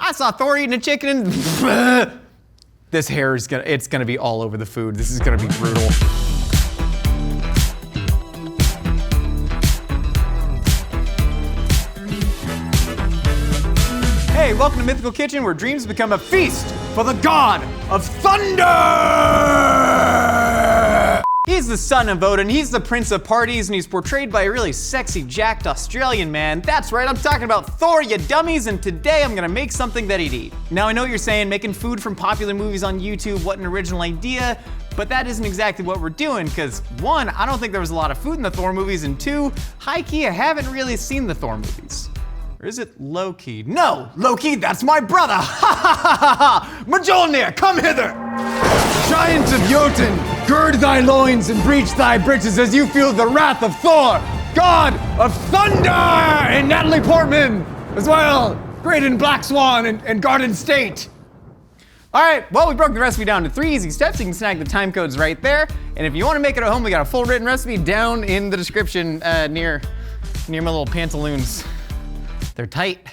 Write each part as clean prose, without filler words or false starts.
I saw Thor eating a chicken and this hair is it's gonna be all over the food. This is gonna be brutal. Hey, welcome to Mythical Kitchen, where dreams become a feast for the god of thunder! He's the son of Odin, he's the prince of parties, and he's portrayed by a really sexy, jacked Australian man. That's right, I'm talking about Thor, you dummies, and today I'm gonna make something that he'd eat. Now, I know what you're saying, making food from popular movies on YouTube, what an original idea, but that isn't exactly what we're doing, because one, I don't think there was a lot of food in the Thor movies, and two, high-key, I haven't really seen the Thor movies. Or is it Loki? No, Loki, that's my brother! Ha ha ha ha ha! Mjolnir, come hither! Giant of Jotun, gird thy loins and breach thy breeches as you feel the wrath of Thor, god of thunder! And Natalie Portman as well, great in Black Swan and Garden State. All right, well, we broke the recipe down to 3 easy steps. You can snag the time codes right there. And if you want to make it at home, we got a full written recipe down in the description near my little pantaloons. They're tight.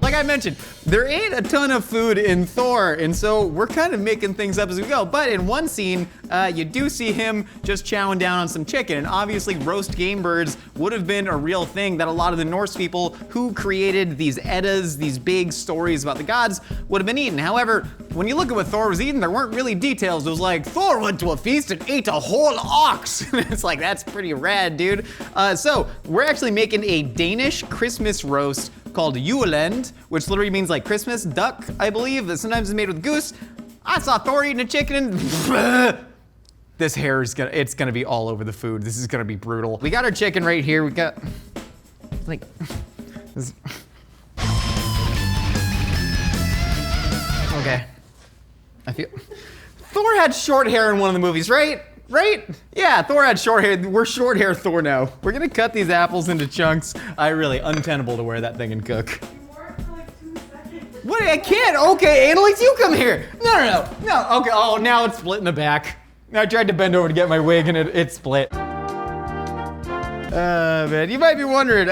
Like I mentioned, there ain't a ton of food in Thor, and so we're kind of making things up as we go. But in one scene, you do see him just chowing down on some chicken, and obviously roast game birds would have been a real thing that a lot of the Norse people who created these Eddas, these big stories about the gods, would have been eaten. However, when you look at what Thor was eating, there weren't really details. It was like, Thor went to a feast and ate a whole ox. It's like, that's pretty rad, dude. So we're actually making a Danish Christmas roast called Juleand, which literally means like Christmas duck, I believe, that sometimes is made with goose. I saw Thor eating a chicken and this hair is it's gonna be all over the food. This is gonna be brutal. We got our chicken right here. We got, like, this. Okay, I feel, Thor had short hair in one of the movies, right? Right? Yeah, Thor had short hair. We're short hair Thor now. We're gonna cut these apples into chunks. Untenable to wear that thing and cook. You wore it for like 2 seconds. What, I can't, okay, Annalise, you come here. No, okay, oh, now it's split in the back. I tried to bend over to get my wig and it split. Man, you might be wondering,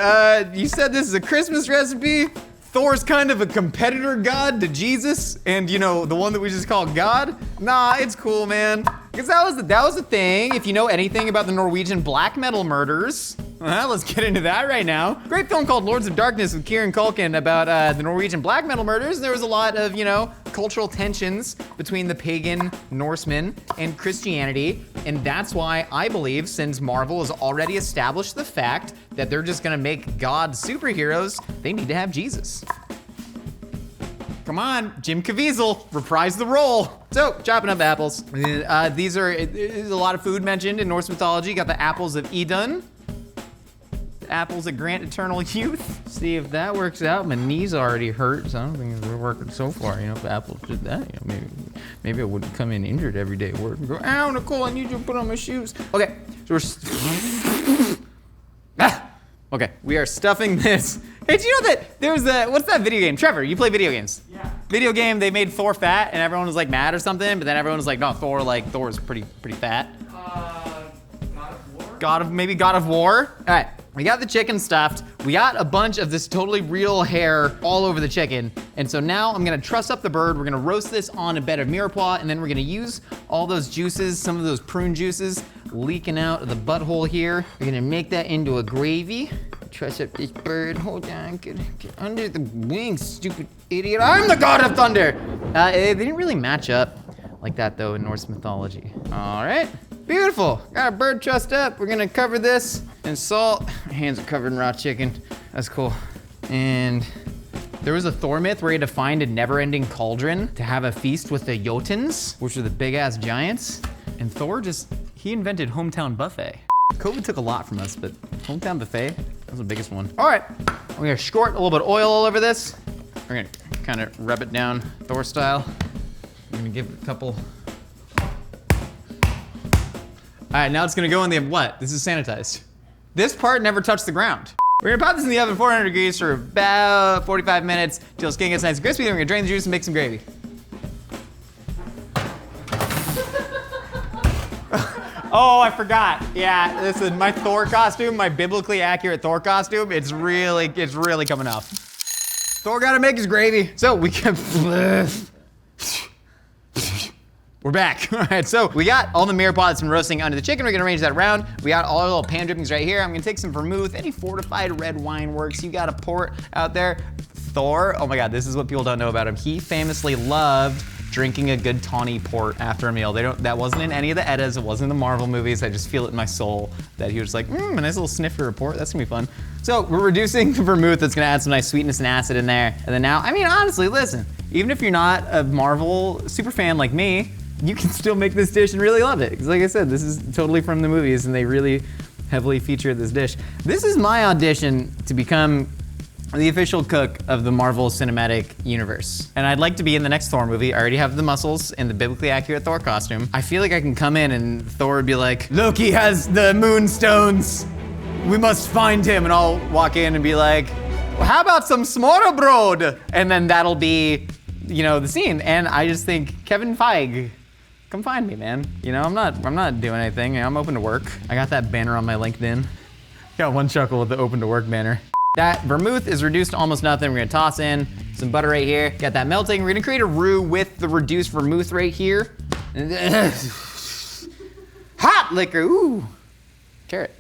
you said this is a Christmas recipe? Thor's kind of a competitor god to Jesus, and you know, the one that we just call God? Nah, it's cool, man. Because that was the thing. If you know anything about the Norwegian black metal murders, let's get into that right now. Great film called Lords of Darkness with Kieran Culkin about the Norwegian black metal murders. There was a lot of, you know, cultural tensions between the pagan Norsemen and Christianity. And that's why I believe, since Marvel has already established the fact that they're just gonna make God superheroes, they need to have Jesus. Come on, Jim Caviezel, reprise the role. So, chopping up apples. There's a lot of food mentioned in Norse mythology. You got the apples of Idun, the apples that grant eternal youth. See if that works out. My knees already hurt, so I don't think it's working so far. You know, if apples did that, you know, maybe I wouldn't come in injured every day at work and go, ow, Nicole, I need you to put on my shoes. Okay, so okay, we are stuffing this. Hey, do you know that there's what's that video game? Trevor, you play video games? Yeah. Video game, they made Thor fat and everyone was like mad or something, but then everyone was like, no, Thor's pretty fat. God of War? All right, we got the chicken stuffed. We got a bunch of this totally real hair all over the chicken. And so now I'm gonna truss up the bird. We're gonna roast this on a bed of mirepoix, and then we're gonna use all those juices, some of those prune juices leaking out of the butthole here. We're gonna make that into a gravy. Truss up this bird, hold on, get under the wings, stupid idiot. I'm the god of thunder! They didn't really match up like that though in Norse mythology. All right, beautiful. Got a bird trussed up. We're gonna cover this in salt. My hands are covered in raw chicken. That's cool. And there was a Thor myth where he had to find a never-ending cauldron to have a feast with the Jotuns, which are the big-ass giants. And Thor he invented hometown buffet. COVID took a lot from us, but hometown buffet, that was the biggest one. All right, we're gonna squirt a little bit of oil all over this. We're gonna kind of rub it down Thor style. I'm gonna give it a couple. All right, now it's gonna go in the, what? This is sanitized. This part never touched the ground. We're gonna pop this in the oven 400 degrees for about 45 minutes till skin gets nice and crispy. Then we're gonna drain the juice and make some gravy. Oh, I forgot. Yeah, this is my Thor costume, my biblically accurate Thor costume. It's really coming up. Thor gotta make his gravy. So we can, we're back. All right, so we got all the Myriad that's been roasting under the chicken. We're gonna arrange that around. We got all our little pan drippings right here. I'm gonna take some vermouth. Any fortified red wine works. You got a port out there. Thor, oh my God, this is what people don't know about him. He famously loved drinking a good tawny port after a meal. That wasn't in any of the eddas, it wasn't in the Marvel movies. I just feel it in my soul that he was like, a nice little sniffer port, that's gonna be fun. So we're reducing the vermouth, that's gonna add some nice sweetness and acid in there. And then now, I mean, honestly, listen, even if you're not a Marvel super fan like me, you can still make this dish and really love it. Because like I said, this is totally from the movies and they really heavily feature this dish. This is my audition to become the official cook of the Marvel Cinematic Universe. And I'd like to be in the next Thor movie. I already have the muscles in the biblically accurate Thor costume. I feel like I can come in and Thor would be like, Loki has the moonstones. We must find him. And I'll walk in and be like, well, how about some Smorrebrod? And then that'll be, you know, the scene. And I just think, Kevin Feige, come find me, man. You know, I'm not doing anything. I'm open to work. I got that banner on my LinkedIn. Got one chuckle with the open to work banner. That vermouth is reduced to almost nothing. We're gonna toss in some butter right here. Got that melting. We're gonna create a roux with the reduced vermouth right here. Hot liquor, ooh. Carrot.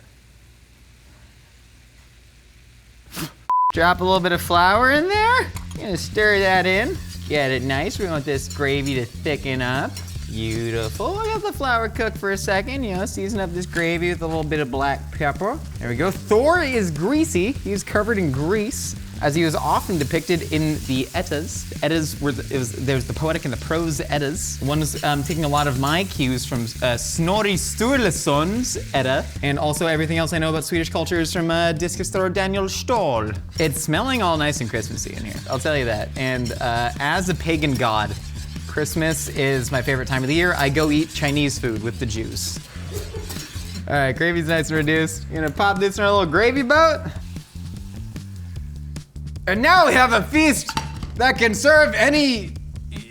Drop a little bit of flour in there. Gonna stir that in. Get it nice. We want this gravy to thicken up. Beautiful. I got the flour cooked for a second, you know, season up this gravy with a little bit of black pepper. There we go. Thor is greasy. He's covered in grease, as he was often depicted in the Eddas. Eddas were, there's the poetic and the prose Eddas. One was taking a lot of my cues from Snorri Sturluson's Edda, and also everything else I know about Swedish culture is from Discus Thor Daniel Stoll. It's smelling all nice and Christmassy in here, I'll tell you that. And as a pagan god, Christmas is my favorite time of the year. I go eat Chinese food with the Jews. All right, gravy's nice and reduced. You're gonna pop this in our little gravy boat. And now we have a feast that can serve any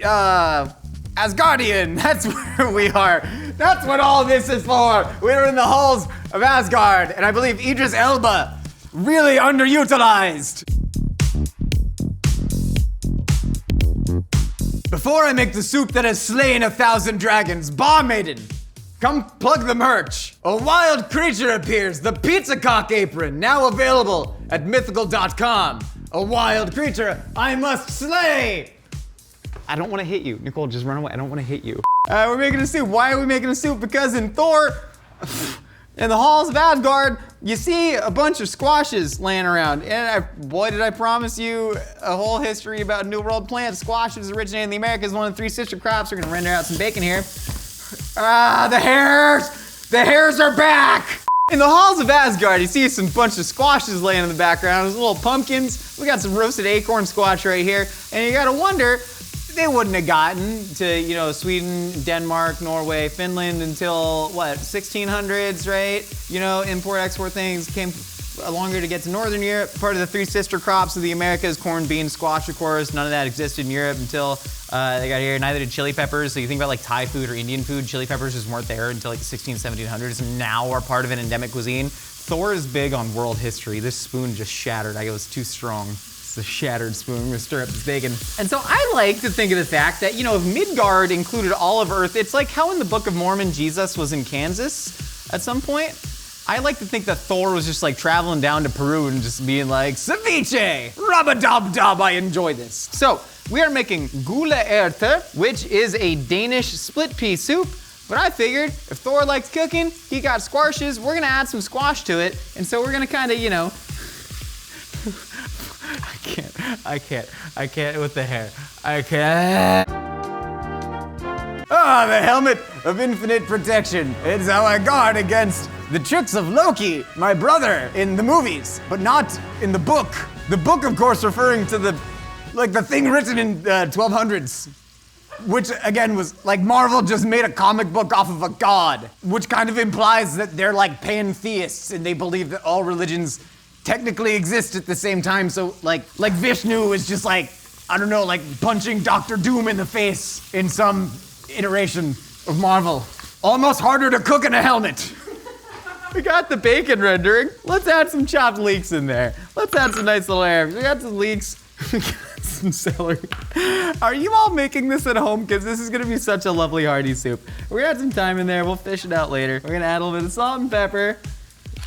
Asgardian. That's where we are. That's what all this is for. We're in the halls of Asgard, and I believe Idris Elba really underutilized. Before I make the soup that has slain 1,000 dragons, Bar Maiden, come plug the merch. A wild creature appears, the pizza cock apron, now available at mythical.com. A wild creature I must slay. I don't want to hit you. Nicole, just run away. I don't want to hit you. We're making a soup. Why are we making a soup? Because in Thor, in the halls of Asgard, you see a bunch of squashes laying around. And boy, did I promise you a whole history about New World plants. Squashes originated in the Americas, one of the 3 sister crops. We're gonna render out some bacon here. The hairs are back! In the halls of Asgard, you see some bunch of squashes laying in the background. There's little pumpkins. We got some roasted acorn squash right here. And you gotta wonder, they wouldn't have gotten to, you know, Sweden, Denmark, Norway, Finland until, what, 1600s, right? You know, import-export things came longer to get to Northern Europe. Part of the 3 sister crops of the Americas, corn, beans, squash, of course. None of that existed in Europe until they got here. Neither did chili peppers. So you think about like Thai food or Indian food, chili peppers just weren't there until like the 1700s and now are part of an endemic cuisine. Thor is big on world history. This spoon just shattered. I was too strong. It's a shattered spoon. I'm gonna stir up this bacon. And so I like to think of the fact that, you know, if Midgard included all of Earth, it's like how in the Book of Mormon, Jesus was in Kansas at some point. I like to think that Thor was just like traveling down to Peru and just being like, ceviche, rub-a-dub-dub, I enjoy this. So we are making gule erte, which is a Danish split pea soup. But I figured if Thor likes cooking, he got squashes, we're gonna add some squash to it. And so we're gonna kind of, you know, I can't with the hair. I can't. Ah, the helmet of infinite protection. It's how I guard against the tricks of Loki, my brother, in the movies, but not in the book. The book, of course, referring to the thing written in 1200s, which again was like Marvel just made a comic book off of a god, which kind of implies that they're like pantheists and they believe that all religions technically exist at the same time. So like Vishnu is just like, I don't know, like punching Doctor Doom in the face in some iteration of Marvel. Almost harder to cook in a helmet. We got the bacon rendering. Let's add some chopped leeks in there. Let's add some nice little air. We got some leeks. We got some celery. Are you all making this at home? Because this is gonna be such a lovely hearty soup. We're gonna add some thyme in there. We'll fish it out later. We're gonna add a little bit of salt and pepper.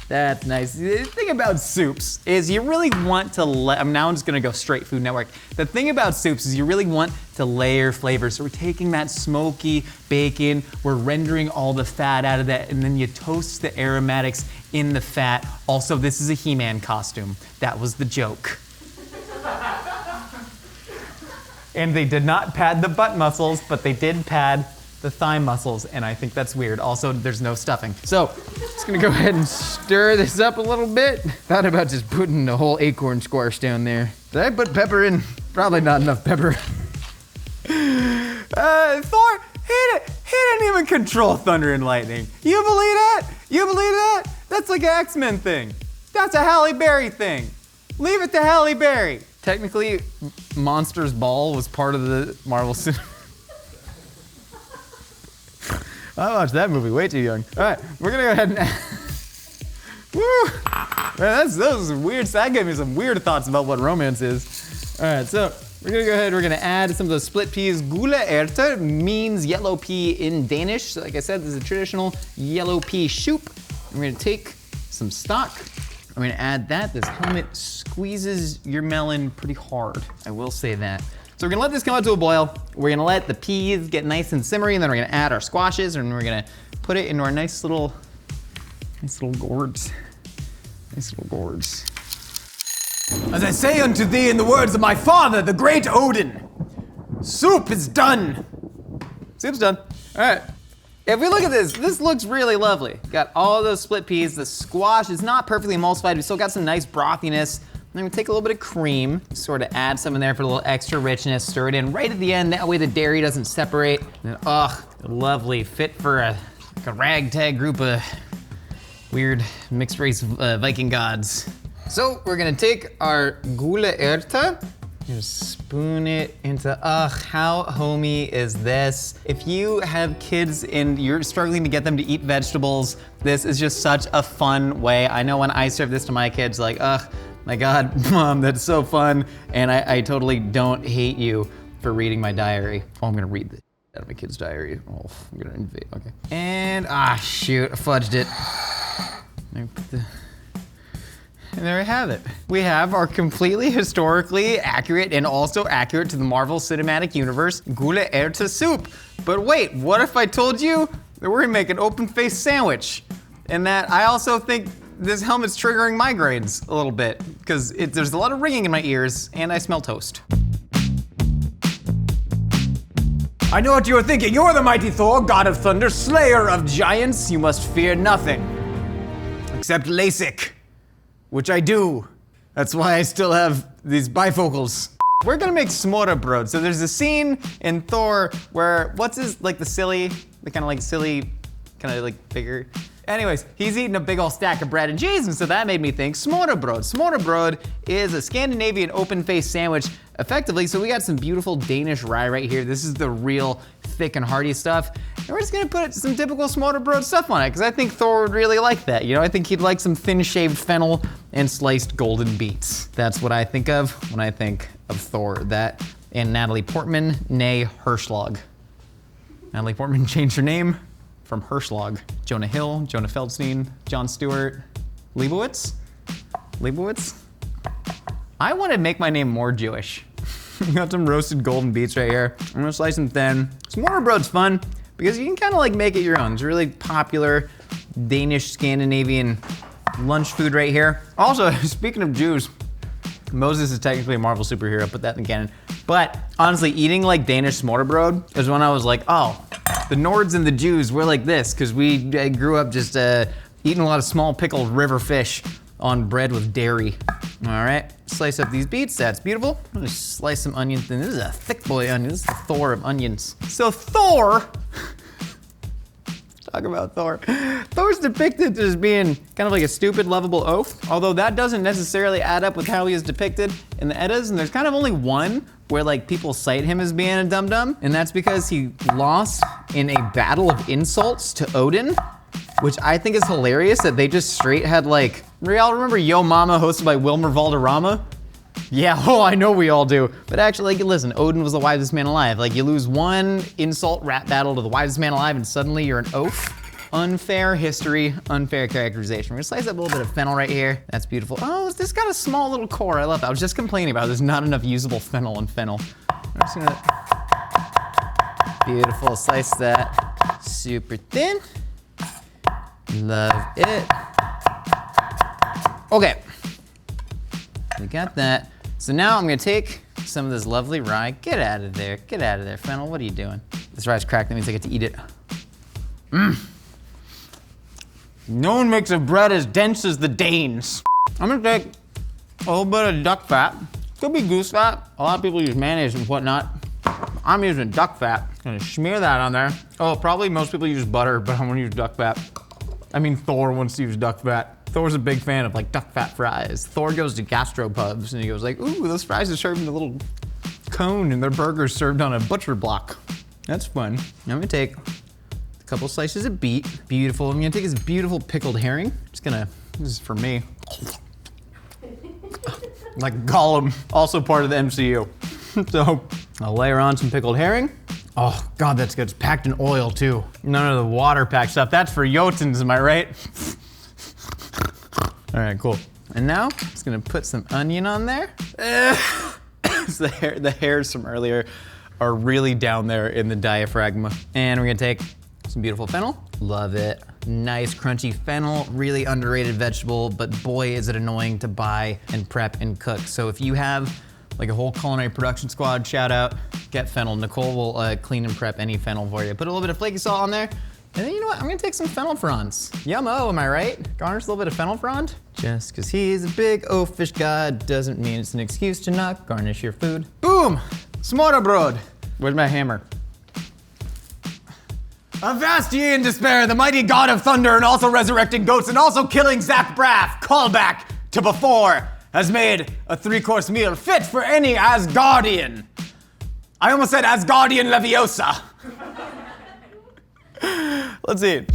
That's nice. The thing about soups is you really want to now I'm just gonna go straight Food Network. The thing about soups is you really want to layer flavors. So we're taking that smoky bacon, we're rendering all the fat out of that, and then you toast the aromatics in the fat. Also, this is a He-Man costume. That was the joke. And they did not pad the butt muscles, but they did pad the thigh muscles, and I think that's weird. Also, there's no stuffing. So, just gonna go ahead and stir this up a little bit. Thought about just putting the whole acorn squash down there. Did I put pepper in? Probably not enough pepper. Thor, he didn't even control thunder and lightning. You believe that? You believe that? That's like an X-Men thing. That's a Halle Berry thing. Leave it to Halle Berry. Technically, Monsters Ball was part of the Marvel Cinematic. I watched that movie way too young. All right, we're gonna go ahead and woo! Man, those are weird. That gave me some weird thoughts about what romance is. All right, so we're gonna go ahead, we're gonna add some of those split peas. Gule erte means yellow pea in Danish. So like I said, this is a traditional yellow pea soup. We're gonna take some stock. I'm gonna add that. This helmet squeezes your melon pretty hard. I will say that. So we're gonna let this come out to a boil. We're gonna let the peas get nice and simmery, and then we're gonna add our squashes, and we're gonna put it into our nice little gourds. Nice little gourds. As I say unto thee in the words of my father, the great Odin, soup is done. Soup's done. All right. If we look at this, this looks really lovely. Got all those split peas. The squash is not perfectly emulsified. We still got some nice brothiness. Then we take a little bit of cream, sort of add some in there for a little extra richness, stir it in right at the end, that way the dairy doesn't separate. And lovely, fit for a ragtag group of weird mixed race Viking gods. So we're gonna take our gule erte, and spoon it into, how homey is this? If you have kids and you're struggling to get them to eat vegetables, this is just such a fun way. I know when I serve this to my kids, like, my God, Mom, that's so fun. And I totally don't hate you for reading my diary. Oh, I'm gonna read this out of my kid's diary. Oh, I'm gonna invade, okay. And, shoot, I fudged it. And there we have it. We have our completely historically accurate and also accurate to the Marvel Cinematic Universe Gule erte soup. But wait, what if I told you that we're gonna make an open-faced sandwich? And that I also think this helmet's triggering migraines a little bit because there's a lot of ringing in my ears and I smell toast. I know what you are thinking. You're the mighty Thor, god of thunder, slayer of giants. You must fear nothing except LASIK, which I do. That's why I still have these bifocals. We're gonna make Smorrebrod. So there's a scene in Thor where, the kind of like bigger. Anyways, he's eating a big old stack of bread and cheese, and so that made me think Smorrebrod. Smorrebrod is a Scandinavian open-faced sandwich, effectively. So we got some beautiful Danish rye right here. This is the real thick and hearty stuff. And we're just gonna put some typical Smorrebrod stuff on it, because I think Thor would really like that. You know, I think he'd like some thin-shaved fennel and sliced golden beets. That's what I think of when I think of Thor. That and Natalie Portman, née Hirschlog. Natalie Portman changed her name from Hirschlog. Jonah Hill, Jonah Feldstein, Jon Stewart, Leibowitz? I want to make my name more Jewish. Got some roasted golden beets right here. I'm gonna slice them thin. Smorrebrod's fun because you can kind of like make it your own. It's a really popular Danish, Scandinavian lunch food right here. Also, speaking of Jews, Moses is technically a Marvel superhero, put that in the canon. But honestly, eating like Danish Smorrebrod is when I was like, oh, the Nords and the Jews, we're like this, because I grew up just eating a lot of small pickled river fish on bread with dairy. All right, slice up these beets, that's beautiful. I'm gonna slice some onions, and this is a thick boy onion. This is the Thor of onions. So Thor, talk about Thor. Thor's depicted as being kind of like a stupid, lovable oaf, although that doesn't necessarily add up with how he is depicted in the Eddas, and there's kind of only one where like people cite him as being a dum-dum, and that's because he lost in a battle of insults to Odin, which I think is hilarious that they just straight had like, y'all remember Yo Mama hosted by Wilmer Valderrama? Yeah, oh, I know we all do. But actually, like, listen, Odin was the wisest man alive. Like, you lose one insult rap battle to the wisest man alive, and suddenly you're an oaf. Unfair history, unfair characterization. We're gonna slice up a little bit of fennel right here. That's beautiful. Oh, this got a small little core. I love that. I was just complaining about there's not enough usable fennel in fennel. I'm just gonna, beautiful, slice that super thin. Love it. Okay, we got that. So now I'm gonna take some of this lovely rye. Get out of there, fennel, what are you doing? This rye's cracked, that means I get to eat it. Mmm. No one makes a bread as dense as the Danes. I'm gonna take a little bit of duck fat. Could be goose fat. A lot of people use mayonnaise and whatnot. I'm using duck fat. Gonna smear that on there. Oh, probably most people use butter, but I'm gonna use duck fat. I mean, Thor wants to use duck fat. Thor's a big fan of like duck fat fries. Thor goes to gastropubs and he goes like, ooh, those fries are served in a little cone and their burger's served on a butcher block. That's fun. I'm gonna take a couple slices of beet. Beautiful. I'm gonna take this beautiful pickled herring. Just gonna, this is for me. Like Gollum, also part of the MCU. So I'll layer on some pickled herring. Oh God, that's good. It's packed in oil too. None of the water packed stuff. That's for Jotuns, am I right? All right, cool. And now, just gonna put some onion on there. So the hairs from earlier are really down there in the diaphragm. And we're gonna take some beautiful fennel. Love it. Nice crunchy fennel, really underrated vegetable, but boy is it annoying to buy and prep and cook. So if you have like a whole culinary production squad, shout out, get fennel. Nicole will clean and prep any fennel for you. Put a little bit of flaky salt on there. And then you know what, I'm gonna take some fennel fronds. Yum-o, am I right? Garnish a little bit of fennel frond. Just cause he's a big oafish god doesn't mean it's an excuse to not garnish your food. Boom, Smorrebrod. Where's my hammer? Avast ye in despair, the mighty god of thunder and also resurrecting goats and also killing Zach Braff, callback to before, has made a 3-course meal fit for any Asgardian. I almost said Asgardian Leviosa. Let's eat.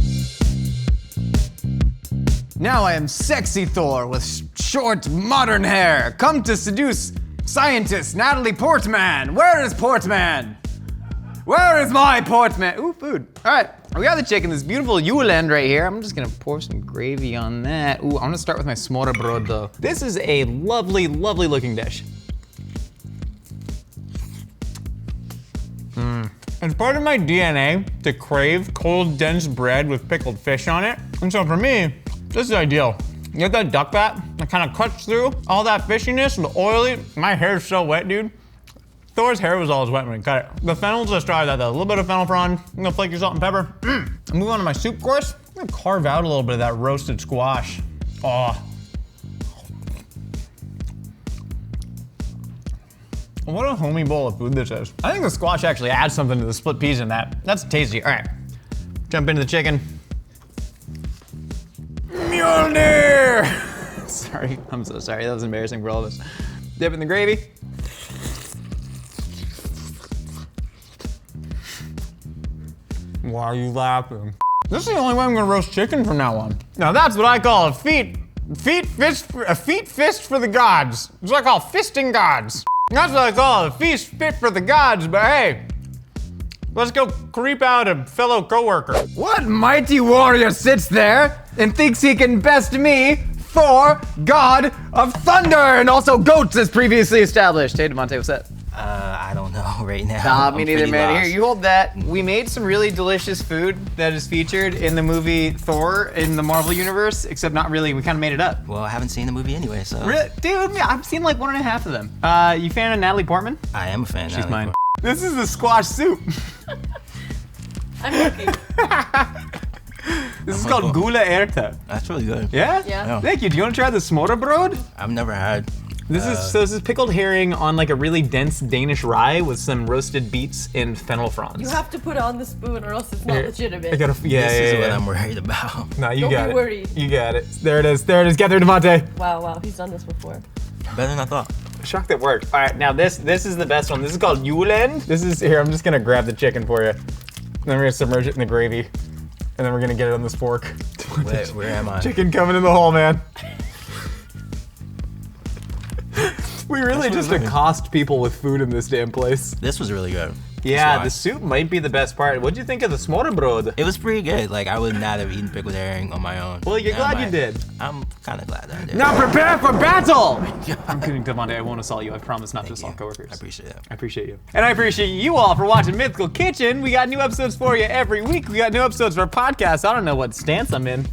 Now I am sexy Thor with short modern hair, come to seduce scientist Natalie Portman. Where is Portman? Where is my Portman? Ooh, food. All right, we got the chicken, this beautiful Juleand right here. I'm just gonna pour some gravy on that. Ooh, I'm gonna start with my Smorrebrod though. This is a lovely, lovely looking dish. It's part of my DNA to crave cold, dense bread with pickled fish on it. And so for me, this is ideal. You get that duck fat that kind of cuts through all that fishiness and the oily. My hair's so wet, dude. Thor's hair was always wet when he cut it. The fennel's just try that though. A little bit of fennel frond. I'm gonna flake your salt and pepper. I move on to my soup course. I'm gonna carve out a little bit of that roasted squash. Oh. What a homey bowl of food this is. I think the squash actually adds something to the split peas in that. That's tasty. All right, jump into the chicken. Mjolnir! Sorry, I'm so sorry. That was embarrassing for all of us. Dip in the gravy. Why are you laughing? This is the only way I'm gonna roast chicken from now on. Now that's what I call a feet fist for the gods. That's what I call fisting gods. That's what I call a feast fit for the gods, but hey, let's go creep out a fellow coworker. What mighty warrior sits there and thinks he can best me, Thor, god of thunder, and also goats as previously established? Hey, Devontae, what's that? I don't know right now. Nah, me neither, man. Here, you hold that. We made some really delicious food that is featured in the movie Thor in the Marvel Universe, except not really, we kind of made it up. Well, I haven't seen the movie anyway, so. Really? Dude, yeah, I've seen like 1.5 of them. You fan of Natalie Portman? I am a fan. She's mine. This is the squash soup. I'm looking. This is called Gula Erta. That's really good. Yeah? Yeah. Thank you. Do you want to try the Smorrebrod? I've never had. This is pickled herring on like a really dense Danish rye with some roasted beets and fennel fronds. You have to put it on the spoon or else it's not legitimate. I gotta, yeah, This is yeah. what I'm worried about. No, you Don't got be it. worried. You got it. There it is. There it is. Get there, Devontae. Wow, he's done this before. Better than I thought. Shocked that worked. All right, now this is the best one. This is called Juleand. This is, here, I'm just gonna grab the chicken for you. Then we're gonna submerge it in the gravy. And then we're gonna get it on this fork. Wait, where am I? Chicken coming in the hole, man. We really That's just really good. accost people with food in this damn place. This was really good. Yeah, That's the why. soup might be the best part. What'd you think of the Smorrebrod? It was pretty good. Like, I would not have eaten pickled herring on my own. Well, you're Now glad I- you did. I'm kind of glad that I did. Now prepare for battle! I'm kidding, Devontae. I won't assault you. I promise not to Thank assault you. coworkers. I appreciate it. I appreciate you. And I appreciate you all for watching Mythical Kitchen. We got new episodes for you every week. We got new episodes for our podcast. I don't know what stance I'm in.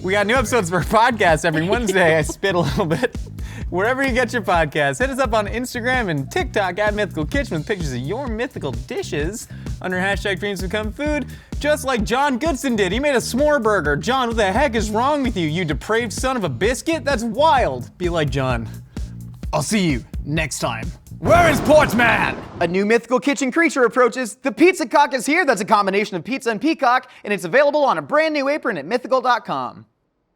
We got new episodes for our podcast every Wednesday. I spit a little bit. Wherever you get your podcasts, hit us up on Instagram and TikTok at Mythical Kitchen with pictures of your mythical dishes under hashtag Dreams Become Food, just like John Goodson did. He made a s'more burger. John, what the heck is wrong with you, you depraved son of a biscuit? That's wild. Be like John. I'll see you next time. Where is Portman? A new mythical kitchen creature approaches. The pizza cock is here. That's a combination of pizza and peacock, and it's available on a brand new apron at mythical.com.